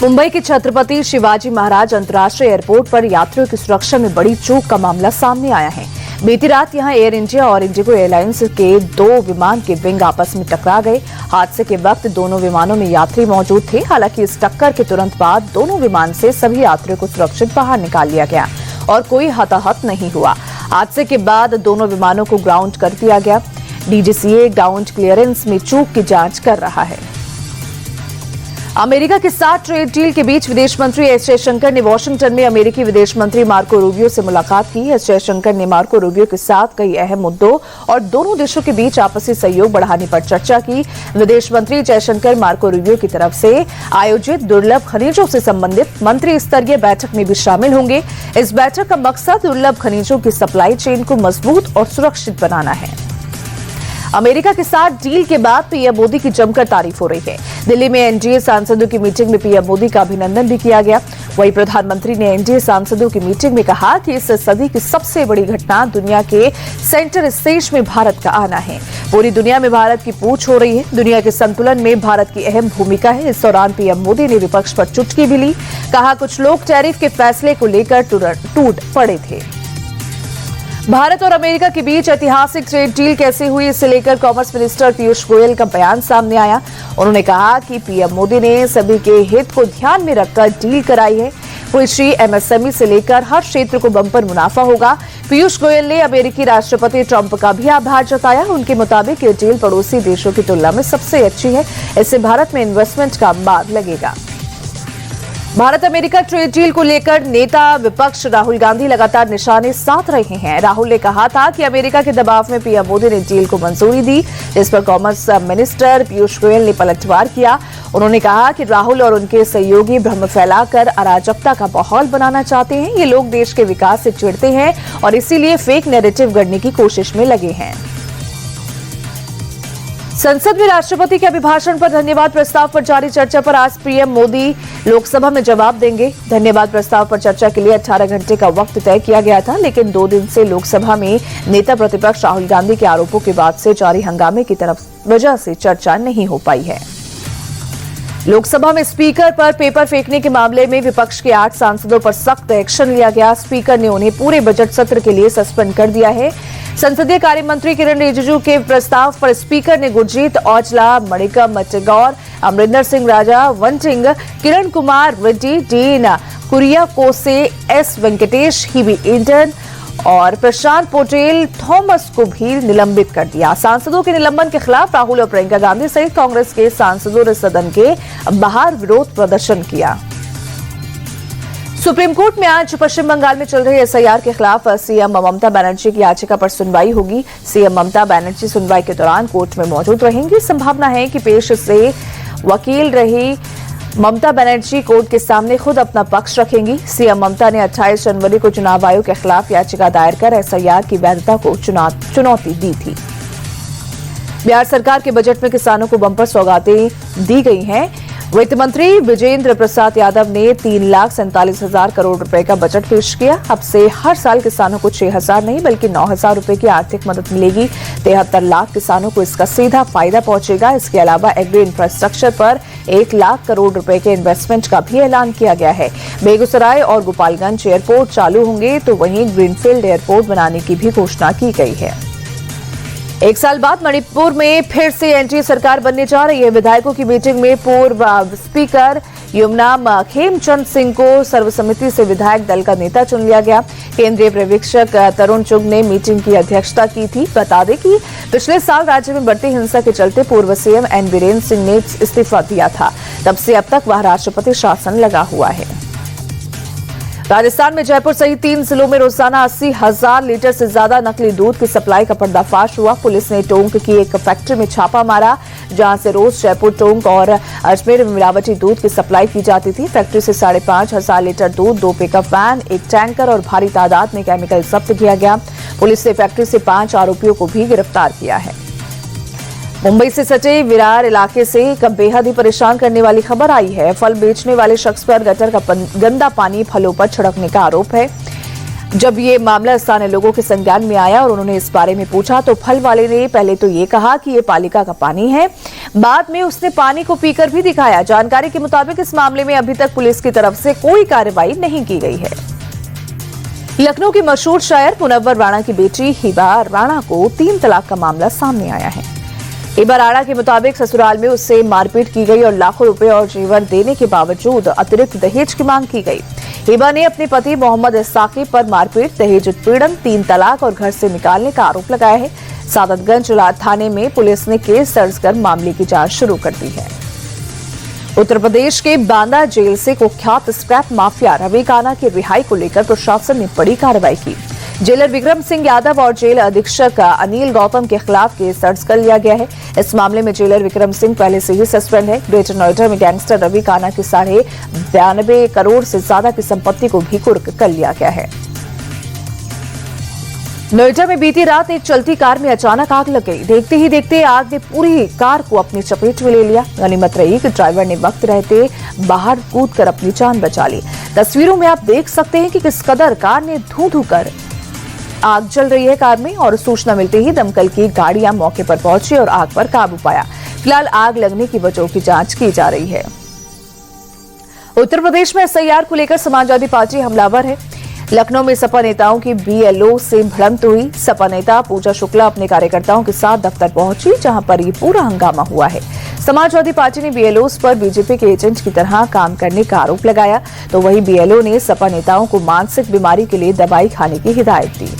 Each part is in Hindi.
मुंबई के छत्रपति शिवाजी महाराज अंतर्राष्ट्रीय एयरपोर्ट पर यात्रियों की सुरक्षा में बड़ी चूक का मामला सामने आया है। बीती रात यहां एयर इंडिया और इंडिगो एयरलाइंस के 2 विमान के विंग आपस में टकरा गए। हादसे के वक्त दोनों विमानों में यात्री मौजूद थे। हालांकि इस टक्कर के तुरंत बाद दोनों विमान से सभी यात्रियों को सुरक्षित बाहर निकाल लिया गया और कोई हताहत नहीं हुआ। हादसे के बाद दोनों विमानों को ग्राउंड कर दिया गया। डीजीसीए ग्राउंड क्लियरेंस में चूक की जांच कर रहा है। अमेरिका के साथ ट्रेड डील के बीच विदेश मंत्री एस जयशंकर ने वॉशिंगटन में अमेरिकी विदेश मंत्री मार्को रूबियो से मुलाकात की। एस जयशंकर ने मार्को रूबियो के साथ कई अहम मुद्दों और दोनों देशों के बीच आपसी सहयोग बढ़ाने पर चर्चा की। विदेश मंत्री जयशंकर मार्को रूबियो की तरफ से आयोजित दुर्लभ खनिजों से संबंधित मंत्री स्तरीय बैठक में भी शामिल होंगे। इस बैठक का मकसद दुर्लभ खनिजों की सप्लाई चेन को मजबूत और सुरक्षित बनाना है। अमेरिका के साथ डील के बाद पीएम मोदी की जमकर तारीफ हो रही है। दिल्ली में एनडीए सांसदों की मीटिंग में पीएम मोदी का अभिनंदन भी किया गया। वहीं प्रधानमंत्री ने एनडीए सांसदों की मीटिंग में कहा कि इस सदी की सबसे बड़ी घटना दुनिया के सेंटर स्टेज में भारत का आना है। पूरी दुनिया में भारत की पूछ हो रही है। दुनिया के संतुलन में भारत की अहम भूमिका है। इस दौरान पीएम मोदी ने विपक्ष पर चुटकी भी ली। कहा कुछ लोग टैरिफ के फैसले को लेकर टूट पड़े थे। भारत और अमेरिका के बीच ऐतिहासिक ट्रेड डील कैसे हुई, इसे लेकर कॉमर्स मिनिस्टर पीयूष गोयल का बयान सामने आया। उन्होंने कहा कि पीएम मोदी ने सभी के हित को ध्यान में रखकर डील कराई है। कृषि, एमएसएमई से लेकर हर क्षेत्र को बम्पर मुनाफा होगा। पीयूष गोयल ने अमेरिकी राष्ट्रपति ट्रंप का भी आभार जताया। उनके मुताबिक ये डील पड़ोसी देशों की तुलना में सबसे अच्छी है। इससे भारत में इन्वेस्टमेंट का मार्ग लगेगा। भारत अमेरिका ट्रेड डील को लेकर नेता विपक्ष राहुल गांधी लगातार निशाने साध रहे हैं। राहुल ने कहा था कि अमेरिका के दबाव में पीएम मोदी ने डील को मंजूरी दी, जिस पर कॉमर्स मिनिस्टर पीयूष गोयल ने पलटवार किया। उन्होंने कहा कि राहुल और उनके सहयोगी भ्रम फैलाकर अराजकता का माहौल बनाना चाहते हैं। ये लोग देश के विकास से चिढ़ते हैं और इसीलिए फेक नैरेटिव गढ़ने की कोशिश में लगे हैं। संसद में राष्ट्रपति के अभिभाषण पर धन्यवाद प्रस्ताव पर जारी चर्चा पर आज पीएम मोदी लोकसभा में जवाब देंगे। धन्यवाद प्रस्ताव पर चर्चा के लिए 18 घंटे का वक्त तय किया गया था, लेकिन 2 दिन से लोकसभा में नेता प्रतिपक्ष राहुल गांधी के आरोपों के बाद से जारी हंगामे की वजह से चर्चा नहीं हो पाई है। लोकसभा में स्पीकर पर पेपर फेंकने के मामले में विपक्ष के 8 सांसदों पर सख्त एक्शन लिया गया। स्पीकर ने उन्हें पूरे बजट सत्र के लिए सस्पेंड कर दिया है। संसदीय कार्य मंत्री किरण रिजिजू के प्रस्ताव पर स्पीकर ने गुरजीत औजला, मणिका मट्टेगौर, अमरिंदर सिंह राजा, वंटिंग, किरण कुमार रेड्डी, डीन कुरियाकोसे, एस वेंकटेश, हिबी इंटन और प्रशांत पटेल थॉमस को भी निलंबित कर दिया। सांसदों के निलंबन के खिलाफ राहुल और प्रियंका गांधी सहित कांग्रेस के सांसदों ने सदन के बाहर विरोध प्रदर्शन किया। सुप्रीम कोर्ट में आज पश्चिम बंगाल में चल रही एसआईआर के खिलाफ सीएम ममता बनर्जी की याचिका पर सुनवाई होगी। सीएम ममता बनर्जी सुनवाई के दौरान कोर्ट में मौजूद रहेंगी। संभावना है कि पेश से वकील रही ममता बनर्जी कोर्ट के सामने खुद अपना पक्ष रखेंगी। सीएम ममता ने 28 जनवरी को चुनाव आयोग के खिलाफ याचिका दायर कर एसआईआर की वैधता को चुनौती दी थी। बिहार सरकार के बजट में किसानों को बम्पर सौगातें दी गई हैं। वित्त मंत्री विजेंद्र प्रसाद यादव ने 3,47,000 करोड़ रुपए का बजट पेश किया। अब से हर साल किसानों को 6,000 नहीं बल्कि 9,000 रुपए की आर्थिक मदद मिलेगी। 73 लाख किसानों को इसका सीधा फायदा पहुंचेगा। इसके अलावा एग्री इंफ्रास्ट्रक्चर पर 1 लाख करोड़ रुपए के इन्वेस्टमेंट का भी ऐलान किया गया है। बेगूसराय और गोपालगंज एयरपोर्ट चालू होंगे तो वहीं ग्रीनफील्ड एयरपोर्ट बनाने की भी घोषणा की गई है। 1 साल बाद मणिपुर में फिर से एनडीए सरकार बनने जा रही है। विधायकों की मीटिंग में पूर्व स्पीकर युमनाम खेमचंद सिंह को सर्वसम्मति से विधायक दल का नेता चुन लिया गया। केंद्रीय पर्यवेक्षक तरुण चुग ने मीटिंग की अध्यक्षता की थी। बता दें कि पिछले साल राज्य में बढ़ती हिंसा के चलते पूर्व सीएम एन बीरेन्द्र सिंह ने इस्तीफा दिया था। तब से अब तक वह राष्ट्रपति शासन लगा हुआ है। राजस्थान में जयपुर सहित 3 जिलों में रोजाना 80,000 लीटर से ज्यादा नकली दूध की सप्लाई का पर्दाफाश हुआ। पुलिस ने टोंक की एक फैक्ट्री में छापा मारा, जहां से रोज जयपुर, टोंक और अजमेर में मिलावटी दूध की सप्लाई की जाती थी। फैक्ट्री से 5,500 लीटर दूध, 2 पिकअप वैन, 1 टैंकर और भारी तादाद में केमिकल जब्त किया गया। पुलिस ने फैक्ट्री से 5 आरोपियों को भी गिरफ्तार किया है। मुंबई से सटे विरार इलाके से एक बेहद ही परेशान करने वाली खबर आई है। फल बेचने वाले शख्स पर गटर का गंदा पानी फलों पर छिड़कने का आरोप है। जब ये मामला स्थानीय लोगों के संज्ञान में आया और उन्होंने इस बारे में पूछा तो फल वाले ने पहले तो ये कहा कि ये पालिका का पानी है, बाद में उसने पानी को पीकर भी दिखाया। जानकारी के मुताबिक इस मामले में अभी तक पुलिस की तरफ से कोई कार्रवाई नहीं की गई है। लखनऊ की मशहूर शायर मुनव्वर राणा की बेटी हिबा राणा को 3 तलाक का मामला सामने आया है। हिबा राणा के मुताबिक ससुराल में उससे मारपीट की गई और लाखों रुपए और जेवर देने के बावजूद अतिरिक्त दहेज की मांग की गई। हिबा ने अपने पति मोहम्मद साकिब पर मारपीट, दहेज उत्पीड़न, 3 तलाक और घर से निकालने का आरोप लगाया है। सादतगंज थाने में पुलिस ने केस दर्ज कर मामले की जांच शुरू कर दी है। उत्तर प्रदेश के बांदा जेल से कुख्यात स्क्रैप माफिया रवि काना की रिहाई को लेकर प्रशासन ने बड़ी कार्रवाई की। जेलर विक्रम सिंह यादव और जेल अधीक्षक अनिल गौतम के खिलाफ केस दर्ज कर लिया गया है। इस मामले में जेलर विक्रम सिंह पहले से ही सस्पेंड है। ग्रेटर नोएडा में गैंगस्टर रवि काना की 92 करोड़ से ज्यादा की संपत्ति को भी कुर्क कर लिया गया है। नोएडा में बीती रात एक चलती कार में अचानक आग लग गई। देखते ही देखते आग ने पूरी कार को अपनी चपेट में ले लिया। गनीमत रही कि ड्राइवर ने वक्त रहते बाहर कूदकर अपनी जान बचा ली। तस्वीरों में आप देख सकते हैं कि किस कदर कार ने धू कर आग जल रही है कार में, और सूचना मिलते ही दमकल की गाड़ियां मौके पर पहुंची और आग पर काबू पाया। फिलहाल आग लगने की वजहों की जांच की जा रही है। उत्तर प्रदेश में एसआईआर को लेकर समाजवादी पार्टी हमलावर है। लखनऊ में सपा नेताओं की बीएलओ से भिड़ंत हुई। सपा नेता पूजा शुक्ला अपने कार्यकर्ताओं के साथ दफ्तर पहुंची, जहां पर ये पूरा हंगामा हुआ है। समाजवादी पार्टी ने बीएलओ पर बीजेपी के एजेंट की तरह काम करने का आरोप लगाया, तो वहीं बीएलओ ने सपा नेताओं को मानसिक बीमारी के लिए दवाई खाने की हिदायत दी।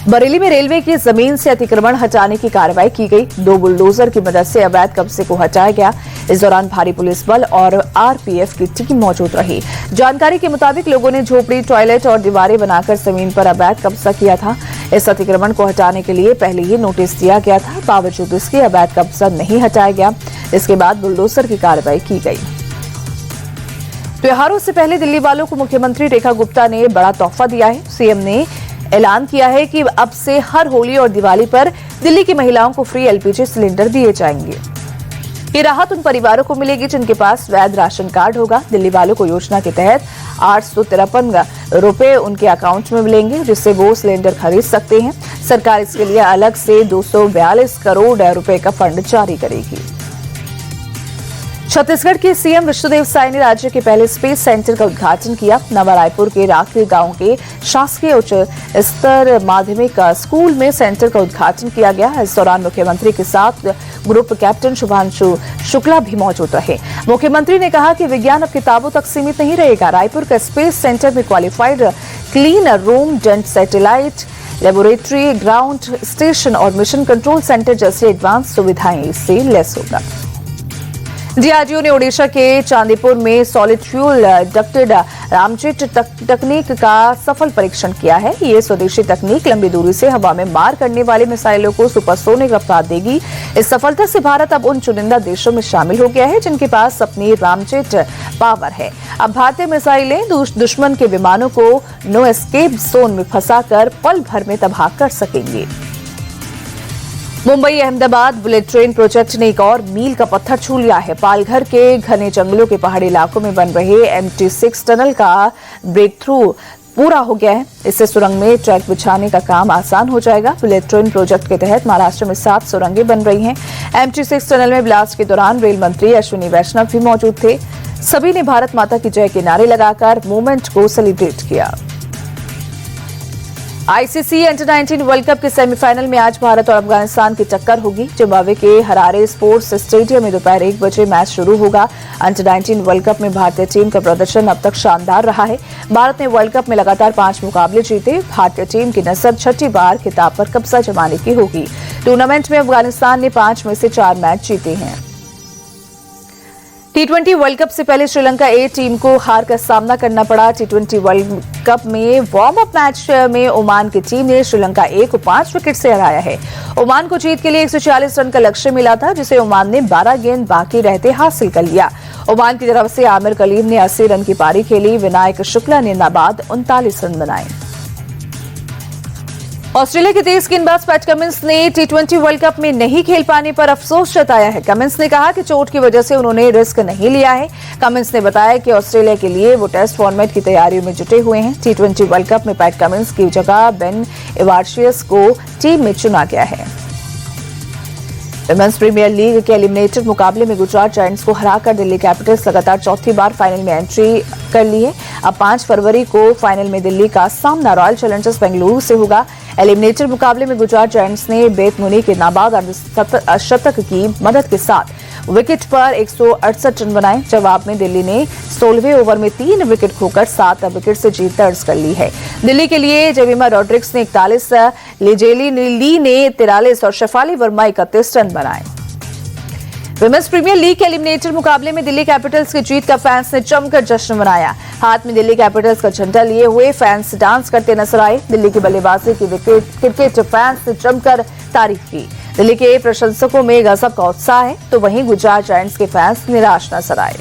बरेली में रेलवे की जमीन से अतिक्रमण हटाने की कार्रवाई की गई। 2 बुलडोजर की मदद से अवैध कब्जे को हटाया गया। इस दौरान भारी पुलिस बल और आरपीएफ की टीम मौजूद रही। जानकारी के मुताबिक लोगों ने झोपड़ी, टॉयलेट और दीवारें बनाकर जमीन पर अवैध कब्जा किया था। इस अतिक्रमण को हटाने के लिए पहले ही नोटिस दिया गया था, बावजूद इसके अवैध कब्जा नहीं हटाया गया। इसके बाद बुलडोजर की कार्रवाई की गई। त्योहारों से पहले दिल्ली वालों को मुख्यमंत्री रेखा गुप्ता ने बड़ा तोहफा दिया है। सीएम ने ऐलान किया है कि अब से हर होली और दिवाली पर दिल्ली की महिलाओं को फ्री एलपीजी सिलेंडर दिए जाएंगे। ये राहत उन परिवारों को मिलेगी जिनके पास वैध राशन कार्ड होगा। दिल्ली वालों को योजना के तहत 853 रुपए उनके अकाउंट में मिलेंगे, जिससे वो सिलेंडर खरीद सकते हैं। सरकार इसके लिए अलग से 242 करोड़ रुपए का फंड जारी करेगी। छत्तीसगढ़ के सीएम विष्णुदेव साय ने राज्य के पहले स्पेस सेंटर का उद्घाटन किया। नवा रायपुर के राखी गांव के शासकीय उच्च स्तर माध्यमिक स्कूल में सेंटर का उद्घाटन किया गया। इस दौरान मुख्यमंत्री के साथ ग्रुप कैप्टन शुभांशु शुक्ला भी मौजूद रहे। मुख्यमंत्री ने कहा कि विज्ञान अब किताबों तक सीमित नहीं रहेगा। रायपुर का स्पेस सेंटर में qualified clean room, jet satellite, laboratory, ground station और मिशन कंट्रोल सेंटर जैसी एडवांस सुविधाएं इससे लैस होगा। डीआरडीओ ने ओडिशा के चांदीपुर में सॉलिड फ्यूल डक्टेड रामजेट तकनीक का सफल परीक्षण किया है। ये स्वदेशी तकनीक लंबी दूरी से हवा में मार करने वाले मिसाइलों को सुपरसोनिक रफ्तार देगी। इस सफलता से भारत अब उन चुनिंदा देशों में शामिल हो गया है जिनके पास अपनी रामजेट पावर है। अब भारतीय मिसाइलें दुश्मन के विमानों को नो एस्केप जोन में फंसाकर पल भर में तबाह कर सकेंगे। Mumbai Ahmedabad bullet train project ने एक और मील का पत्थर छू लिया है। पालघर के घने जंगलों के पहाड़ी इलाकों में बन रहे MT6 टनल का ब्रेक थ्रू पूरा हो गया है। इससे सुरंग में ट्रैक बिछाने का काम आसान हो जाएगा। बुलेट ट्रेन प्रोजेक्ट के तहत महाराष्ट्र में 7 सुरंगें बन रही हैं। MT6 टनल में ब्लास्ट के दौरान रेल मंत्री अश्विनी वैष्णव भी मौजूद थे। सभी ने भारत माता की जय के नारे लगाकर मूवमेंट को सेलिब्रेट किया। आईसीसी अंडर-19 वर्ल्ड कप के सेमीफाइनल में आज भारत और अफगानिस्तान की टक्कर होगी। जिम्बाब्वे के हरारे स्पोर्ट्स स्टेडियम में दोपहर 1 बजे मैच शुरू होगा। अंडर-19 वर्ल्ड कप में भारतीय टीम का प्रदर्शन अब तक शानदार रहा है। भारत ने वर्ल्ड कप में लगातार 5 मुकाबले जीते। भारतीय टीम की नजर छठी बार खिताब पर कब्जा जमाने की होगी। टूर्नामेंट में अफगानिस्तान ने 5 में से 4 मैच जीते हैं। T20 वर्ल्ड कप से पहले श्रीलंका ए टीम को हार का सामना करना पड़ा। T20 वर्ल्ड कप में वार्म अप मैच में ओमान की टीम ने श्रीलंका ए को 5 विकेट से हराया है। ओमान को जीत के लिए 140 रन का लक्ष्य मिला था, जिसे ओमान ने 12 गेंद बाकी रहते हासिल कर लिया। ओमान की तरफ से आमिर कलीम ने 80 रन की पारी खेली। विनायक शुक्ला ने नाबाद 39 रन बनाए। ऑस्ट्रेलिया के तेज गेंदबाज पैट कमिंस ने T20 वर्ल्ड कप में नहीं खेल पाने पर अफसोस जताया है। कमिंस ने कहा कि चोट की वजह से उन्होंने रिस्क नहीं लिया है। कमिंस ने बताया कि ऑस्ट्रेलिया के लिए वो टेस्ट फॉर्मेट की तैयारियों में जुटे हुए हैं। T20 वर्ल्ड कप में पैट कमिंस की जगह बेन एवार्शियस को टीम में चुना गया है। विमेंस प्रीमियर लीग के एलिमिनेटर मुकाबले में गुजरात जायंट्स को हराकर दिल्ली कैपिटल्स लगातार चौथी बार फाइनल में एंट्री कर ली है। अब 5 फरवरी को फाइनल में दिल्ली का सामना रॉयल चैलेंजर्स बेंगलुरु से होगा। एलिमिनेटर मुकाबले में गुजरात जायंट्स ने बेत मुनी के नाबाद अर्धशतक की मदद के साथ विकेट पर 168 रन बनाए। जवाब में दिल्ली ने 16वें ओवर में 3 विकेट खोकर 7 विकेट से जीत दर्ज कर ली है। दिल्ली के लिए जेमिमा रॉड्रिक्स ने 41, लिजेली ली ने 43 और शेफाली वर्मा 31 रन बनाए। विमेंस प्रीमियर लीग के एलिमिनेटर मुकाबले में दिल्ली कैपिटल्स की जीत का फैंस ने जमकर जश्न मनाया। हाथ में दिल्ली कैपिटल्स का झंडा लिए हुए फैंस डांस करते नजर आए। दिल्ली की बल्लेबाजी की क्रिकेट फैंस ने जमकर तारीफ की। दिल्ली के प्रशंसकों में गजब का उत्साह है, तो वहीं गुजरात जायंट्स के फैंस निराश नजर आए।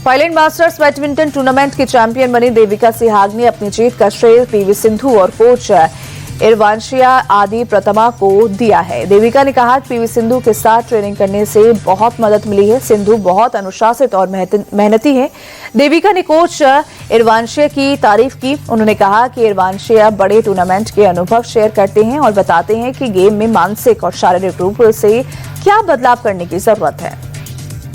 थाईलैंड मास्टर्स बैडमिंटन टूर्नामेंट की चैंपियन बनी देविका सिहाग ने अपनी जीत का श्रेय पीवी सिंधु और कोच इरवांशिया आदि प्रथमा को दिया है। देविका ने कहा कि पीवी सिंधु के साथ ट्रेनिंग करने से बहुत मदद मिली है। सिंधु बहुत अनुशासित और मेहनती है। देविका ने कोच इरवांशिया की तारीफ की। उन्होंने कहा कि इरवांशिया बड़े टूर्नामेंट के अनुभव शेयर करते हैं और बताते हैं कि गेम में मानसिक और शारीरिक रूप से क्या बदलाव करने की जरूरत है।